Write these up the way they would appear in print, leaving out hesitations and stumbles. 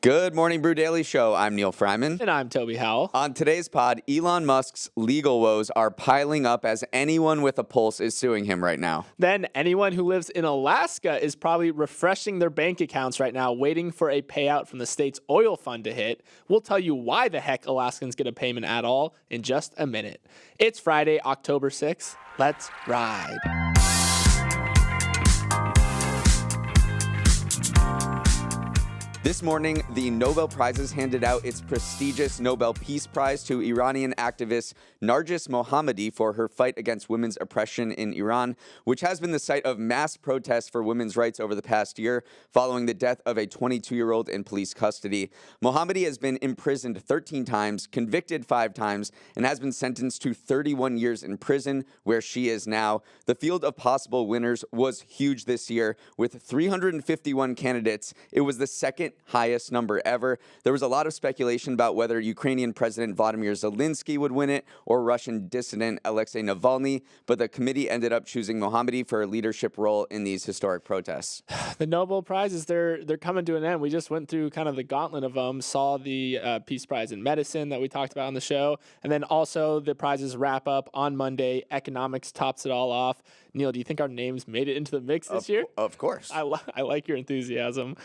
Good morning, Brew Daily Show. I'm Neil Fryman. And I'm Toby Howell. On today's pod, Elon Musk's legal woes are piling up as anyone with a pulse is suing him right now. Then anyone who lives in Alaska is probably refreshing their bank accounts right now, waiting for a payout from the state's oil fund to hit. We'll tell you why the heck Alaskans get a payment at all in just a minute. It's Friday, October 6th. Let's ride. This morning, the Nobel Prizes handed out its prestigious Nobel Peace Prize to Iranian activist Narges Mohammadi for her fight against women's oppression in Iran, which has been the site of mass protests for women's rights over the past year following the death of a 22-year-old in police custody. Mohammadi has been imprisoned 13 times, convicted 5 times, and has been sentenced to 31 years in prison, where she is now. The field of possible winners was huge this year. With 351 candidates, it was the second highest number ever. There was a lot of speculation about whether Ukrainian President Vladimir Zelensky would win it or Russian dissident Alexei Navalny, but the committee ended up choosing Mohammadi for a leadership role in these historic protests. The Nobel Prizes, they're coming to an end. We just went through kind of the gauntlet of them, saw the Peace Prize in Medicine that we talked about on the show, and then also the prizes wrap up on Monday. Economics tops it all off. Neil, do you think our names made it into the mix this year? Of course. I like your enthusiasm.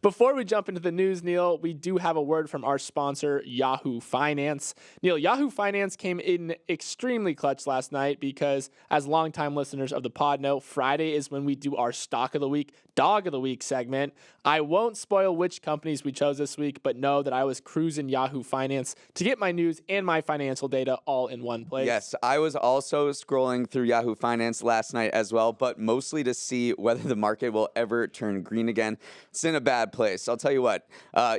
Before we jump into the news, Neil, we do have a word from our sponsor, Yahoo Finance. Neil, Yahoo Finance came in extremely clutch last night because, as longtime listeners of the pod know, Friday is when we do our Stock of the Week, Dog of the Week segment. I won't spoil which companies we chose this week, but know that I was cruising Yahoo Finance to get my news and my financial data all in one place. Yes, I was also scrolling through Yahoo Finance last night as well, but mostly to see whether the market will ever turn green again. It's in a bad place. I'll tell you what,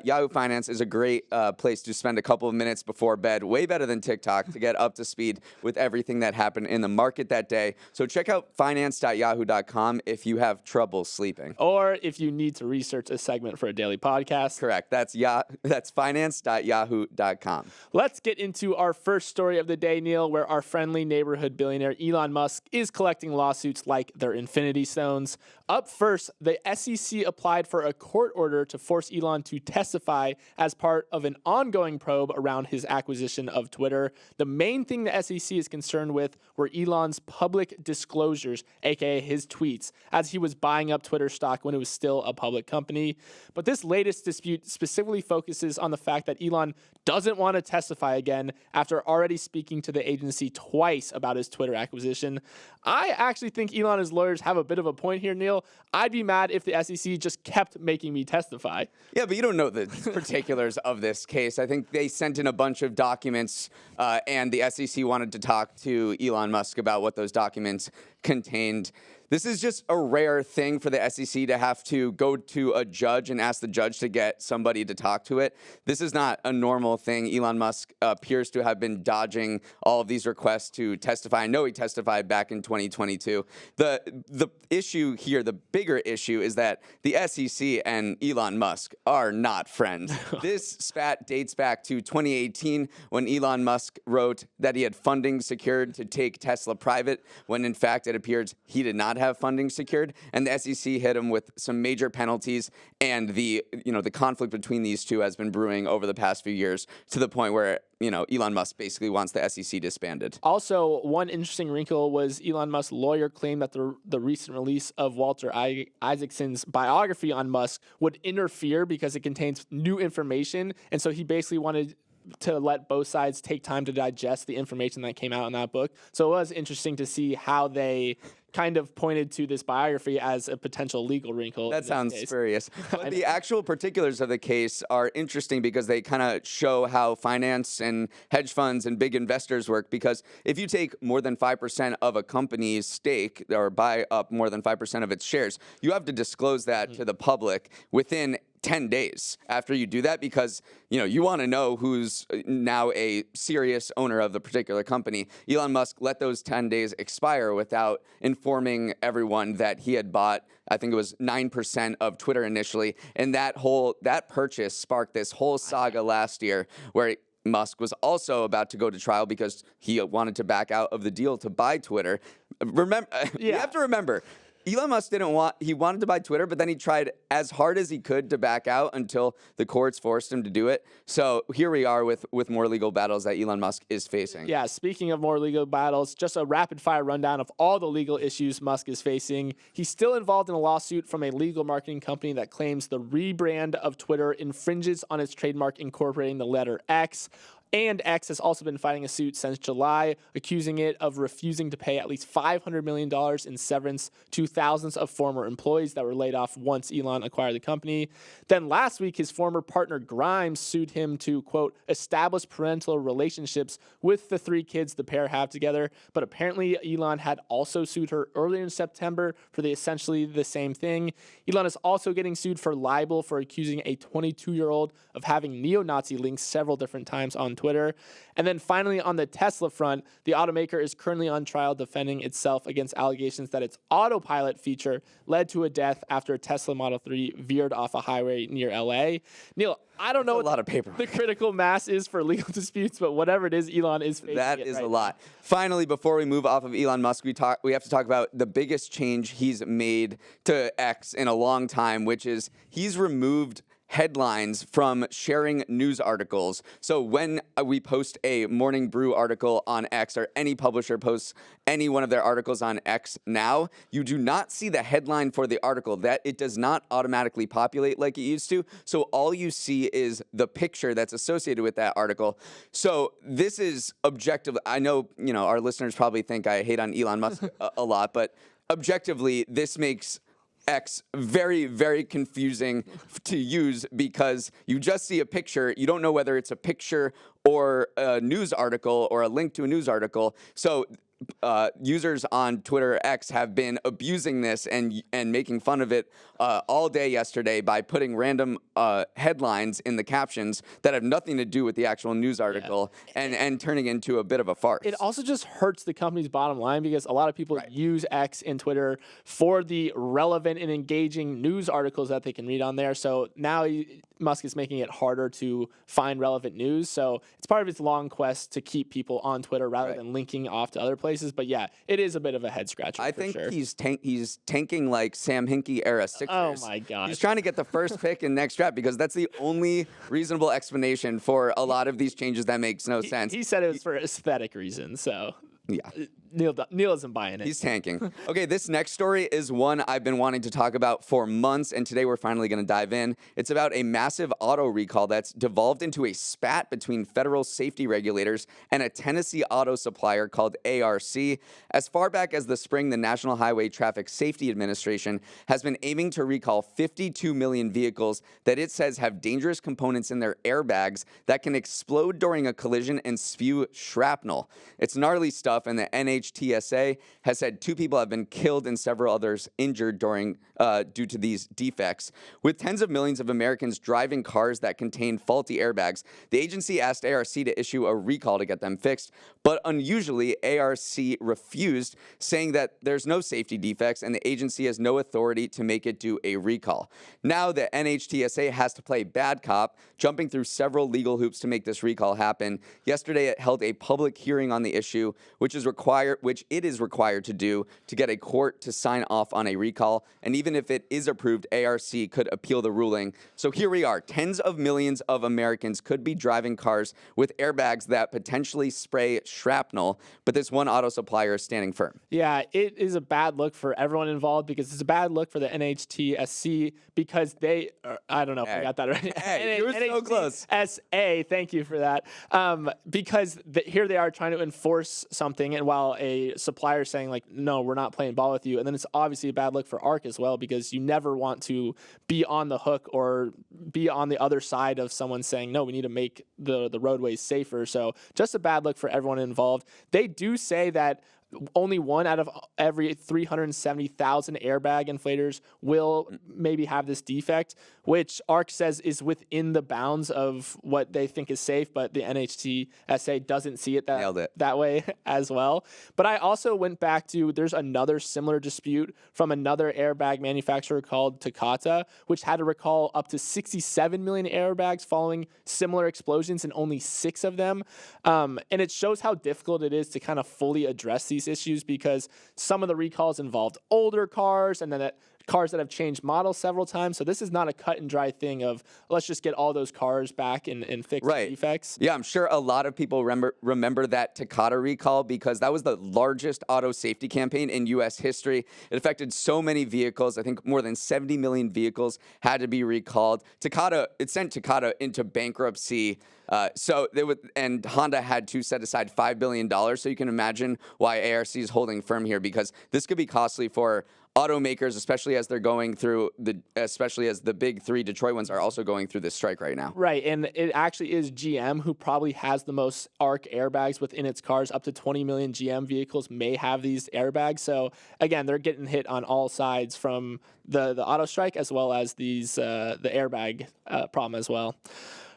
Yahoo Finance is a great place to spend a couple of minutes before bed, way better than TikTok, to get up to speed with everything that happened in the market that day. So check out finance.yahoo.com if you have trouble sleeping. Or if you need to research a segment for a daily podcast. Correct. That's finance.yahoo.com. Let's get into our first story of the day, Neil, where our friendly neighborhood billionaire Elon Musk is collecting lawsuits like they're infinity stones. Up first, the SEC applied for a court order to force Elon to testify as part of an ongoing probe around his acquisition of Twitter. The main thing the SEC is concerned with were Elon's public disclosures, aka his tweets, as he was buying up Twitter stock when it was still a public company. But this latest dispute specifically focuses on the fact that Elon doesn't want to testify again after already speaking to the agency twice about his Twitter acquisition. I actually think Elon and his lawyers have a bit of a point here, Neil. I'd be mad if the SEC just kept making me testify. Yeah, but you don't know the particulars of this case. I think they sent in a bunch of documents, and the SEC wanted to talk to Elon Musk about what those documents contained. This is just a rare thing for the SEC to have to go to a judge and ask the judge to get somebody to talk to it. This is not a normal thing. Elon Musk appears to have been dodging all of these requests to testify. I know he testified back in 2022. The issue here, the bigger issue, is that the SEC and Elon Musk are not friends. This spat dates back to 2018 when Elon Musk wrote that he had funding secured to take Tesla private, when in fact it appears he did not have funding secured, and the SEC hit him with some major penalties, and the conflict between these two has been brewing over the past few years to the point where Elon Musk basically wants the SEC disbanded. Also, one interesting wrinkle was Elon Musk's lawyer claimed that the recent release of Walter Isaacson's biography on Musk would interfere because it contains new information, and so he basically wanted to let both sides take time to digest the information that came out in that book. So it was interesting to see how they kind of pointed to this biography as a potential legal wrinkle. That sounds spurious. But the actual particulars of the case are interesting because they kind of show how finance and hedge funds and big investors work. Because if you take more than 5% of a company's stake or buy up more than 5% of its shares, you have to disclose that to the public within 10 days after you do that, because you want to know who's now a serious owner of the particular company. Elon Musk let those 10 days expire without informing everyone that he had bought, I think it was 9% of Twitter initially, and that purchase sparked this whole saga last year where Musk was also about to go to trial because he wanted to back out of the deal to buy Twitter. You have to remember, Elon Musk he wanted to buy Twitter, but then he tried as hard as he could to back out until the courts forced him to do it. So here we are with more legal battles that Elon Musk is facing. Yeah, speaking of more legal battles, just a rapid fire rundown of all the legal issues Musk is facing. He's still involved in a lawsuit from a legal marketing company that claims the rebrand of Twitter infringes on its trademark incorporating the letter X. And X has also been fighting a suit since July, accusing it of refusing to pay at least $500 million in severance to thousands of former employees that were laid off once Elon acquired the company. Then last week, his former partner Grimes sued him to, quote, establish parental relationships with the 3 kids the pair have together. But apparently, Elon had also sued her earlier in September for essentially the same thing. Elon is also getting sued for libel for accusing a 22-year-old of having neo-Nazi links several different times on Twitter. And then finally, on the Tesla front, the automaker is currently on trial defending itself against allegations that its autopilot feature led to a death after a Tesla Model 3 veered off a highway near LA. Neil, I don't know what a lot of paper. The critical mass is for legal disputes, but whatever it is, Elon is facing That it is right a lot. Finally, before we move off of Elon Musk, we have to talk about the biggest change he's made to X in a long time, which is he's removed headlines from sharing news articles. So when we post a Morning Brew article on X, or any publisher posts any one of their articles on X now, you do not see the headline for the article. That it does not automatically populate like it used to. So all you see is the picture that's associated with that article. So this is objective. I know, our listeners probably think I hate on Elon Musk a lot, but objectively, this makes X very, very confusing to use because you just see a picture. You don't know whether it's a picture or a news article or a link to a news article. So users on Twitter X have been abusing this and making fun of it all day yesterday by putting random headlines in the captions that have nothing to do with the actual news article and turning into a bit of a farce. It also just hurts the company's bottom line because a lot of people use X and Twitter for the relevant and engaging news articles that they can read on there. So now Musk is making it harder to find relevant news. So it's part of his long quest to keep people on Twitter rather than linking off to other places. But yeah, it is a bit of a head scratcher. I think he's tanking like Sam Hinkie era Sixers. Oh my God. He's trying to get the first pick in next draft because that's the only reasonable explanation for a lot of these changes that makes no sense. He said it was for aesthetic reasons. So yeah. Neil isn't buying it. He's tanking. Okay, this next story is one I've been wanting to talk about for months, and today we're finally going to dive in. It's about a massive auto recall that's devolved into a spat between federal safety regulators and a Tennessee auto supplier called ARC. As far back as the spring, the National Highway Traffic Safety Administration has been aiming to recall 52 million vehicles that it says have dangerous components in their airbags that can explode during a collision and spew shrapnel. It's gnarly stuff, and the NHTSA has said 2 people have been killed and several others injured due to these defects. With tens of millions of Americans driving cars that contain faulty airbags, the agency asked ARC to issue a recall to get them fixed, but unusually, ARC refused, saying that there's no safety defects and the agency has no authority to make it do a recall. Now the NHTSA has to play bad cop, jumping through several legal hoops to make this recall happen. Yesterday, it held a public hearing on the issue, which it is required to do to get a court to sign off on a recall. And even if it is approved, ARC could appeal the ruling. So here we are. Tens of millions of Americans could be driving cars with airbags that potentially spray shrapnel, but this one auto supplier is standing firm. Yeah, it is a bad look for everyone involved because it's a bad look for the NHTSC because they, I don't know if I got that right. Hey, you were so close. SA, thank you for that. Because here they are trying to enforce something, and while a supplier is saying like, no, we're not playing ball with you, and then it's obviously a bad look for ARC as well because you never want to be on the hook or be on the other side of someone saying, no, we need to make the roadways safer. So just a bad look for everyone involved. They do say that only 1 out of every 370,000 airbag inflators will maybe have this defect, which ARC says is within the bounds of what they think is safe, but the NHTSA doesn't see it that way as well. But I also went back to, there's another similar dispute from another airbag manufacturer called Takata, which had to recall up to 67 million airbags following similar explosions and only 6 of them. And it shows how difficult it is to kind of fully address these these issues because some of the recalls involved older cars and then cars that have changed models several times. So this is not a cut and dry thing of let's just get all those cars back and fix defects. Yeah, I'm sure a lot of people remember that Takata recall because that was the largest auto safety campaign in U.S. history. It affected so many vehicles. I think more than 70 million vehicles had to be recalled. It sent Takata into bankruptcy. And Honda had to set aside $5 billion. So you can imagine why ARC is holding firm here, because this could be costly for automakers, especially as the big three Detroit ones are also going through this strike right now. Right, and it actually is GM who probably has the most ARC airbags within its cars. Up to 20 million GM vehicles may have these airbags. So again, they're getting hit on all sides from the auto strike as well as the airbag problem as well.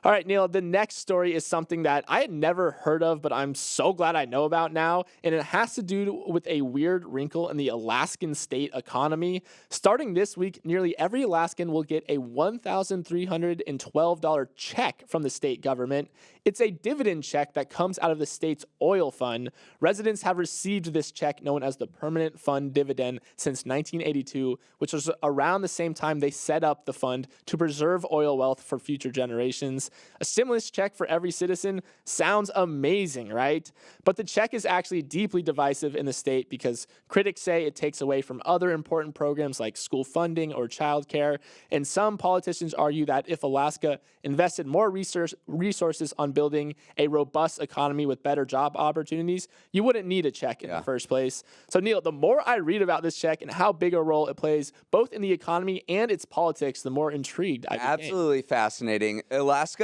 All right, Neil, the next story is something that I had never heard of, but I'm so glad I know about now. And it has to do with a weird wrinkle in the Alaskan state economy. Starting this week, nearly every Alaskan will get a $1,312 check from the state government. It's a dividend check that comes out of the state's oil fund. Residents have received this check known as the Permanent Fund Dividend since 1982, which was around the same time they set up the fund to preserve oil wealth for future generations. A stimulus check for every citizen sounds amazing, right? But the check is actually deeply divisive in the state because critics say it takes away from other important programs like school funding or childcare. And some politicians argue that if Alaska invested more resources on building a robust economy with better job opportunities, you wouldn't need a check in the first place. So, Neil, the more I read about this check and how big a role it plays both in the economy and its politics, the more intrigued I became. Absolutely fascinating. Alaska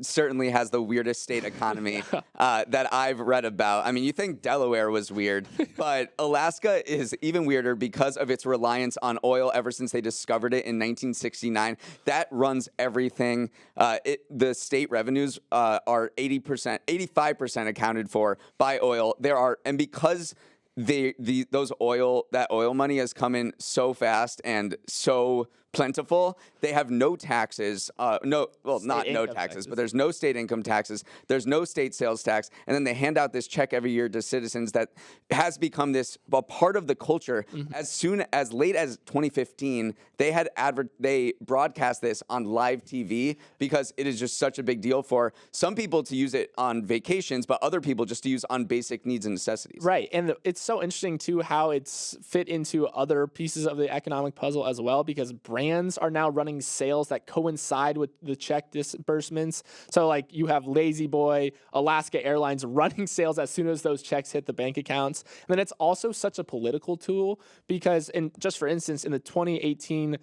certainly has the weirdest state economy that I've read about. I mean, you think Delaware was weird, but Alaska is even weirder because of its reliance on oil ever since they discovered it in 1969. That runs everything. The state revenues are 85% accounted for by oil. And because that oil money has come in so fast and so plentiful, they have no taxes. Not no taxes, but there's no state income taxes. There's no state sales tax, and then they hand out this check every year to citizens that has become a part of the culture. Mm-hmm. As late as 2015, they broadcast this on live TV because it is just such a big deal for some people to use it on vacations, but other people just to use on basic needs and necessities. Right, and it's so interesting too how it's fit into other pieces of the economic puzzle as well, because brands are now running sales that coincide with the check disbursements. So like you have Lazy Boy, Alaska Airlines running sales as soon as those checks hit the bank accounts. And then it's also such a political tool because just for instance, in the 2018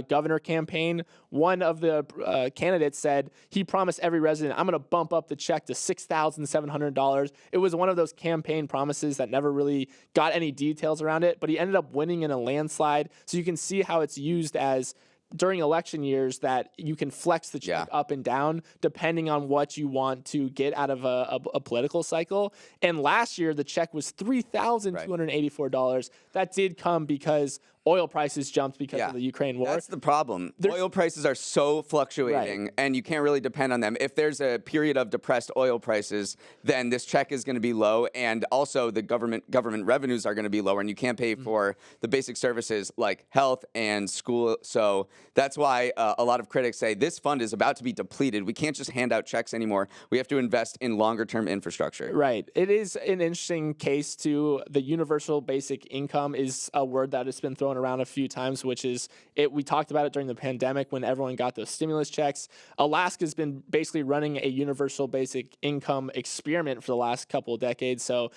governor campaign, one of the candidates said he promised every resident, I'm going to bump up the check to $6,700. It was one of those campaign promises that never really got any details around it, but he ended up winning in a landslide. So you can see how it's used as during election years that you can flex the check up and down depending on what you want to get out of a political cycle. And last year, the check was $3,284. That did come because oil prices jumped because of the Ukraine war. That's the problem. Oil prices are so fluctuating, and you can't really depend on them. If there's a period of depressed oil prices, then this check is going to be low, and also the government revenues are going to be lower, and you can't pay for the basic services like health and school. So that's why a lot of critics say this fund is about to be depleted. We can't just hand out checks anymore. We have to invest in longer-term infrastructure. Right. It is an interesting case, too. The universal basic income is a word that has been thrown around a few times, which is we talked about it during the pandemic when everyone got those stimulus checks. Alaska's been basically running a universal basic income experiment for the last couple of decades. So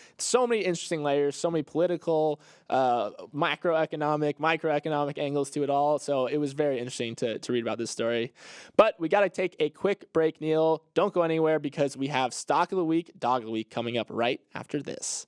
many interesting layers, so many political, macroeconomic, microeconomic angles to it all. So it was very interesting to read about this story. But we got to take a quick break, Neil. Don't go anywhere because we have Stock of the Week, Dog of the Week coming up right after this.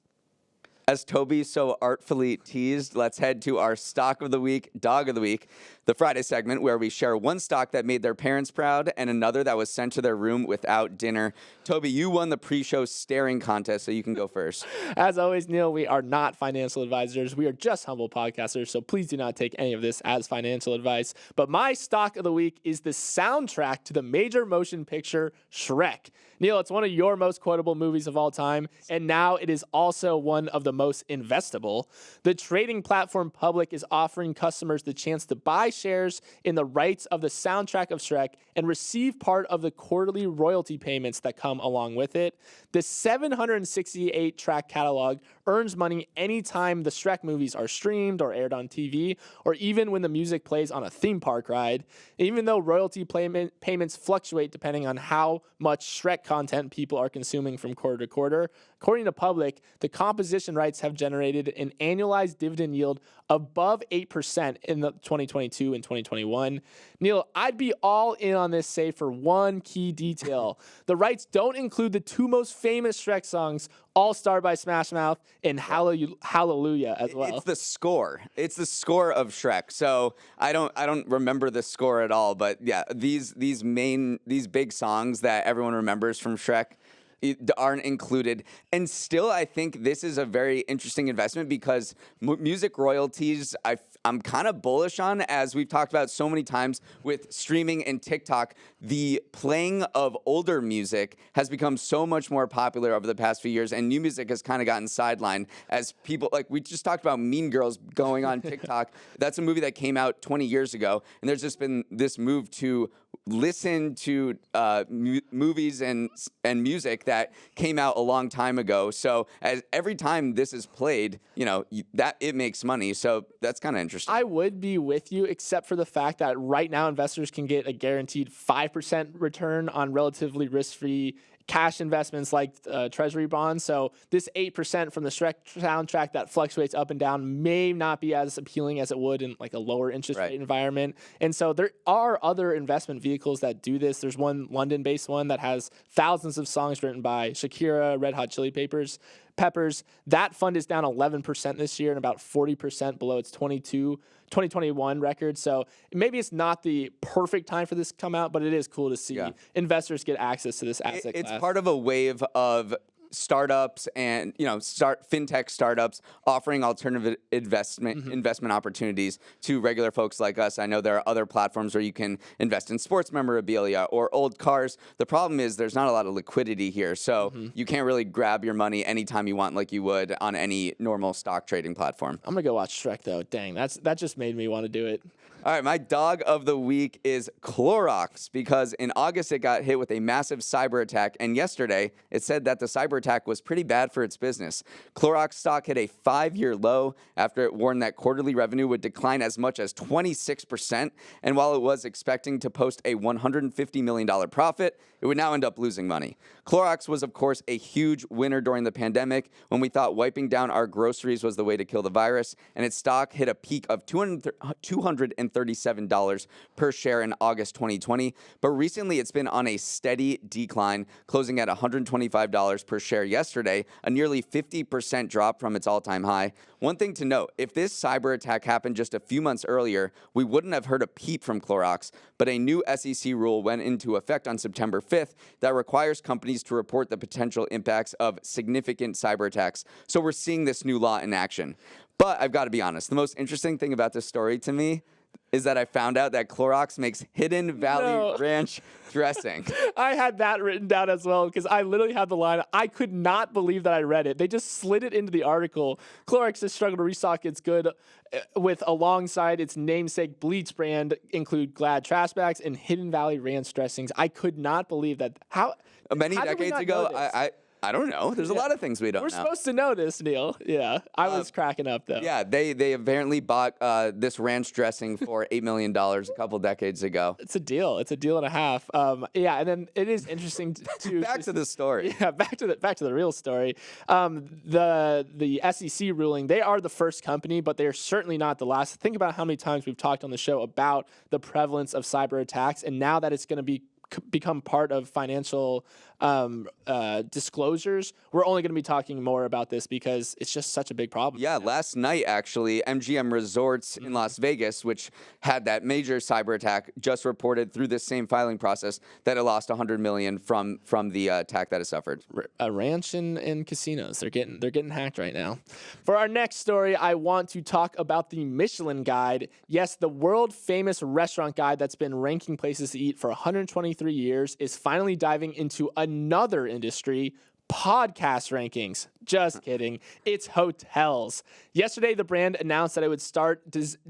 As Toby so artfully teased, let's head to our Stock of the Week, Dog of the Week, the Friday segment where we share one stock that made their parents proud and another that was sent to their room without dinner. Toby, you won the pre-show staring contest, so you can go first. As always, Neil, we are not financial advisors. We are just humble podcasters, so please do not take any of this as financial advice. But my Stock of the Week is the soundtrack to the major motion picture Shrek. Neil, it's one of your most quotable movies of all time, and now it is also one of the most investable. The trading platform Public is offering customers the chance to buy shares in the rights of the soundtrack of Shrek and receive part of the quarterly royalty payments that come along with it. The 768 track catalog earns money anytime the Shrek movies are streamed or aired on TV, or even when the music plays on a theme park ride. Even though royalty payments fluctuate depending on how much Shrek content people are consuming from quarter to quarter, according to Public, the composition rights have generated an annualized dividend yield above 8% in the 2022 and 2021. Neil, I'd be all in on this save for one key detail. The rights don't include the two most famous Shrek songs, All Star by Smash Mouth and Hallelujah as well. It's the score. It's the score of Shrek. So I don't remember the score at all. But yeah, these big songs that everyone remembers from Shrek aren't included. And still, I think this is a very interesting investment because music royalties, I'm kind of bullish on, as we've talked about so many times with streaming and TikTok. The playing of older music has become so much more popular over the past few years, and new music has kind of gotten sidelined as people, like we just talked about Mean Girls going on TikTok. That's a movie that came out 20 years ago, and there's just been this move to listen to movies and music that came out a long time ago. So as every time this is played, that it makes money. So that's kind of interesting. I would be with you, except for the fact that right now investors can get a guaranteed 5% return on relatively risk-free cash investments like treasury bonds. So this 8% from the Shrek soundtrack that fluctuates up and down may not be as appealing as it would in like a lower interest rate environment. And so there are other investment vehicles that do this. There's one London-based one that has thousands of songs written by Shakira, Red Hot Chili Peppers. That fund is down 11% this year and about 40% below its 2021 record. So maybe it's not the perfect time for this to come out, but it is cool to see investors get access to this asset class. It's part of a wave of startups and fintech startups offering alternative investment opportunities to regular folks like us. I know there are other platforms where you can invest in sports memorabilia or old cars. The problem is there's not a lot of liquidity here, so you can't really grab your money anytime you want like you would on any normal stock trading platform. I'm gonna go watch Shrek though. Dang, that just made me want to do it. All right, my dog of the week is Clorox because in August it got hit with a massive cyber attack, and yesterday it said that the cyber attack was pretty bad for its business. Clorox stock hit a 5-year low after it warned that quarterly revenue would decline as much as 26%, and while it was expecting to post a $150 million profit, it would now end up losing money. Clorox was, of course, a huge winner during the pandemic when we thought wiping down our groceries was the way to kill the virus, and its stock hit a peak of $237 per share in August 2020. But recently, it's been on a steady decline, closing at $125 per share yesterday, a nearly 50% drop from its all-time high. One thing to note, if this cyber attack happened just a few months earlier, we wouldn't have heard a peep from Clorox, but a new SEC rule went into effect on September 5th that requires companies to report the potential impacts of significant cyber attacks. So we're seeing this new law in action. But I've got to be honest, the most interesting thing about this story to me is that I found out that Clorox makes Hidden Valley Ranch dressing. I had that written down as well because I literally had the line. I could not believe that I read it. They just slid it into the article. Clorox has struggled to restock its good with alongside its namesake bleach brand include Glad trash bags and Hidden Valley Ranch dressings. I could not believe that. How many decades ago? I don't know. There's a lot of things we don't know. We're supposed to know this, Neil. Yeah, I was cracking up, though. Yeah, they apparently bought this ranch dressing for $8 million a couple decades ago. It's a deal. It's a deal and a half. Yeah, and then it is interesting to back to the story. Yeah, back to the real story. The SEC ruling, they are the first company, but they are certainly not the last. Think about how many times we've talked on the show about the prevalence of cyber attacks, and now that it's going to become part of financial disclosures, we're only going to be talking more about this because it's just such a big problem. Yeah, last night, actually, MGM Resorts in Las Vegas, which had that major cyber attack, just reported through this same filing process that it lost $100 million from the attack that it suffered. A ranch and casinos, they're getting hacked right now. For our next story, I want to talk about the Michelin Guide. Yes, the world-famous restaurant guide that's been ranking places to eat for 123 years is finally diving into another industry, podcast rankings. Just kidding. It's hotels. Yesterday, the brand announced that it would start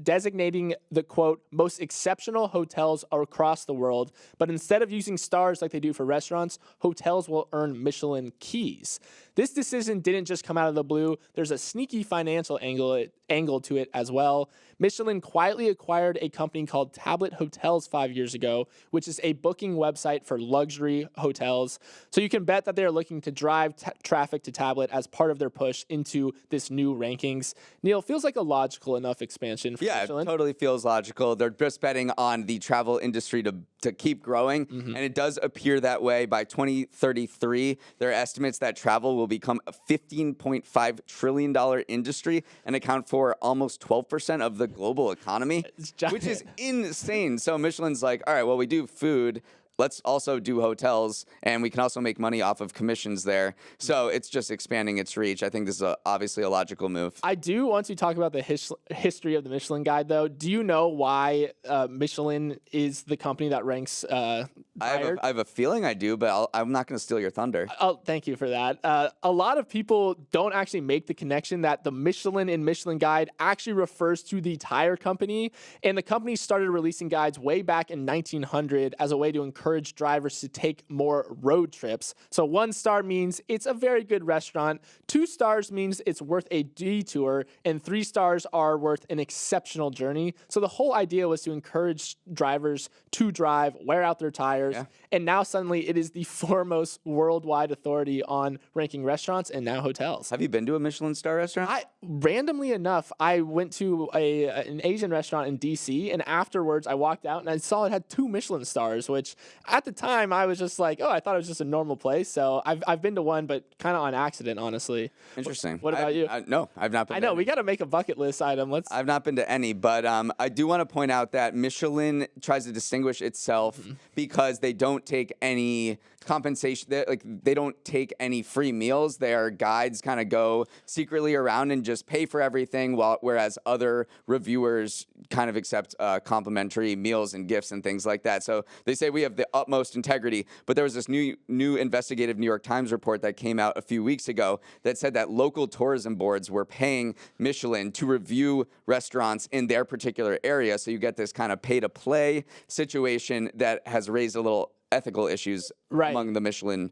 designating the, quote, most exceptional hotels across the world. But instead of using stars like they do for restaurants, hotels will earn Michelin keys. This decision didn't just come out of the blue. There's a sneaky financial angle to it as well. Michelin quietly acquired a company called Tablet Hotels 5 years ago, which is a booking website for luxury hotels. So you can bet that they're looking to drive traffic to Tablet as part of their push into this new rankings. Neil, feels like a logical enough expansion for Michelin. It totally feels logical. They're just betting on the travel industry to keep growing, and it does appear that way. By 2033, there are estimates that travel will become a $15.5 trillion industry and account for almost 12% of the global economy, which is insane. So Michelin's like, all right, well, we do food. Let's also do hotels, and we can also make money off of commissions there. So it's just expanding its reach. I think this is obviously a logical move. I do, once we talk about the history of the Michelin Guide, though, do you know why Michelin is the company that ranks higher? I have a feeling I do, but I'm not going to steal your thunder. Oh, thank you for that. A lot of people don't actually make the connection that the Michelin in Michelin Guide actually refers to the tire company, and the company started releasing guides way back in 1900 as a way to encourage drivers to take more road trips. So 1 star means it's a very good restaurant, 2 stars means it's worth a detour, and 3 stars are worth an exceptional journey. So the whole idea was to encourage drivers to drive, wear out their tires, and now suddenly it is the foremost worldwide authority on ranking restaurants and now hotels. Have you been to a Michelin star restaurant? Randomly enough, I went to an Asian restaurant in DC, and afterwards I walked out and I saw it had 2 Michelin stars, which at the time I was just like, oh, I thought it was just a normal place. So I've been to one, but kind of on accident, honestly. Interesting. What about you? No, I've not been. I know we got to make a bucket list item. I've not been to any, but I do want to point out that Michelin tries to distinguish itself because they don't take any compensation. They don't take any free meals. Their guides kind of go secretly around and just pay for everything, whereas other reviewers kind of accept complimentary meals and gifts and things like that. So they say we have the utmost integrity. But there was this new investigative New York Times report that came out a few weeks ago that said that local tourism boards were paying Michelin to review restaurants in their particular area. So you get this kind of pay-to-play situation that has raised a little ethical issues among the Michelin.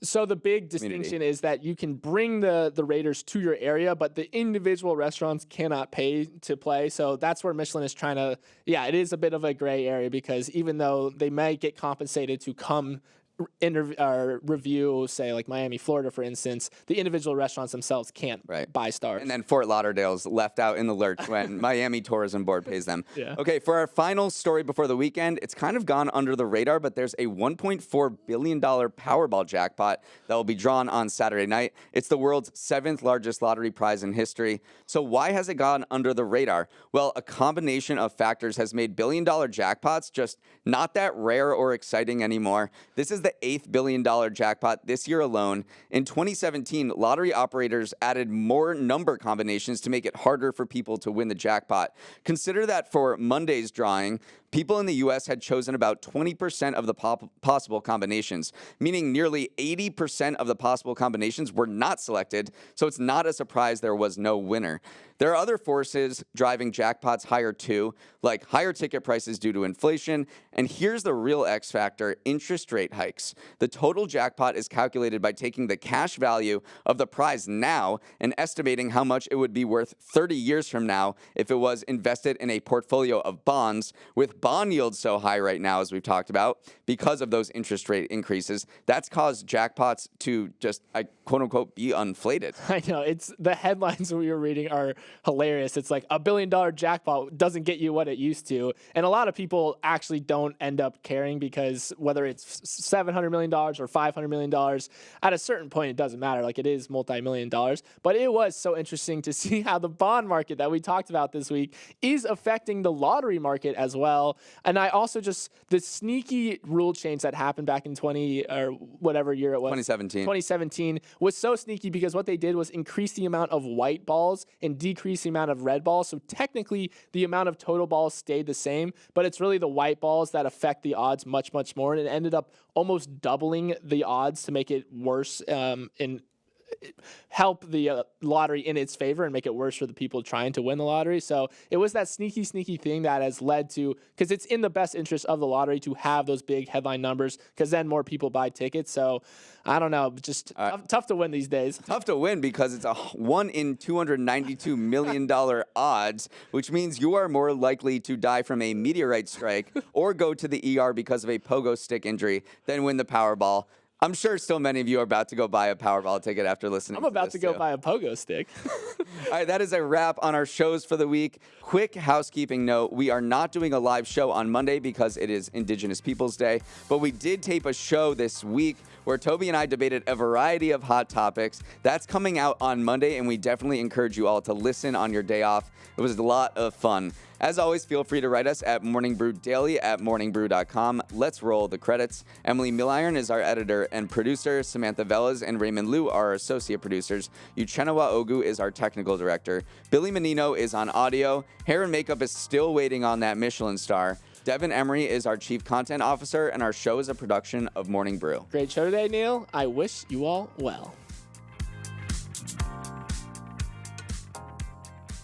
So the big distinction is that you can bring the raters to your area, but the individual restaurants cannot pay to play. So that's where Michelin is trying to, it is a bit of a gray area, because even though they may get compensated to come review, say like Miami, Florida, for instance, the individual restaurants themselves can't buy stars. And then Fort Lauderdale's left out in the lurch when Miami Tourism Board pays them. Okay, for our final story before the weekend, it's kind of gone under the radar, but there's a $1.4 billion Powerball jackpot that will be drawn on Saturday night. It's the world's 7th largest lottery prize in history. So why has it gone under the radar? Well, a combination of factors has made billion-dollar jackpots just not that rare or exciting anymore. This is the 8th billion-dollar jackpot this year alone. In 2017, lottery operators added more number combinations to make it harder for people to win the jackpot. Consider that for Monday's drawing, people in the U.S. had chosen about 20% of the possible combinations, meaning nearly 80% of the possible combinations were not selected, so it's not a surprise there was no winner. There are other forces driving jackpots higher too, like higher ticket prices due to inflation, and here's the real X factor: interest rate hikes. The total jackpot is calculated by taking the cash value of the prize now and estimating how much it would be worth 30 years from now if it was invested in a portfolio of bonds. With bond yields so high right now, as we've talked about, because of those interest rate increases, that's caused jackpots to just, quote unquote, be inflated. I know, it's the headlines we were reading are hilarious. It's like $1 billion jackpot doesn't get you what it used to. And a lot of people actually don't end up caring, because whether it's $700 million or $500 million, at a certain point, it doesn't matter. Like, it is multi-million dollars. But it was so interesting to see how the bond market that we talked about this week is affecting the lottery market as well. And I also just, the sneaky rule change that happened back in 20 or whatever year it was. 2017. was so sneaky because what they did was increase the amount of white balls and decrease the amount of red balls. So technically, the amount of total balls stayed the same, but it's really the white balls that affect the odds much, much more. And it ended up almost doubling the odds to make it worse in help the lottery in its favor and make it worse for the people trying to win the lottery. So it was that sneaky thing that has led to, because it's in the best interest of the lottery to have those big headline numbers, because then more people buy tickets. So I don't know, just tough to win these days. Tough to win because it's a 1 in $292 million odds, which means you are more likely to die from a meteorite strike or go to the ER because of a pogo stick injury than win the Powerball. I'm sure still many of you are about to go buy a Powerball ticket after listening. I'm about to go too. buy a pogo stick. All right, that is a wrap on our shows for the week. Quick housekeeping note, we are not doing a live show on Monday because it is Indigenous Peoples Day, but we did tape a show this week where Toby and I debated a variety of hot topics. That's coming out on Monday, and we definitely encourage you all to listen on your day off. It was a lot of fun. As always, feel free to write us at morningbrew@morningbrew.com. Let's roll the credits. Emily Milliron is our editor and producer. Samantha Velez and Raymond Liu are our associate producers. Uchenna Ogu is our technical director. Billy Menino is on audio. Hair and makeup is still waiting on that Michelin star. Devin Emery is our chief content officer, and our show is a production of Morning Brew. Great show today, Neil. I wish you all well.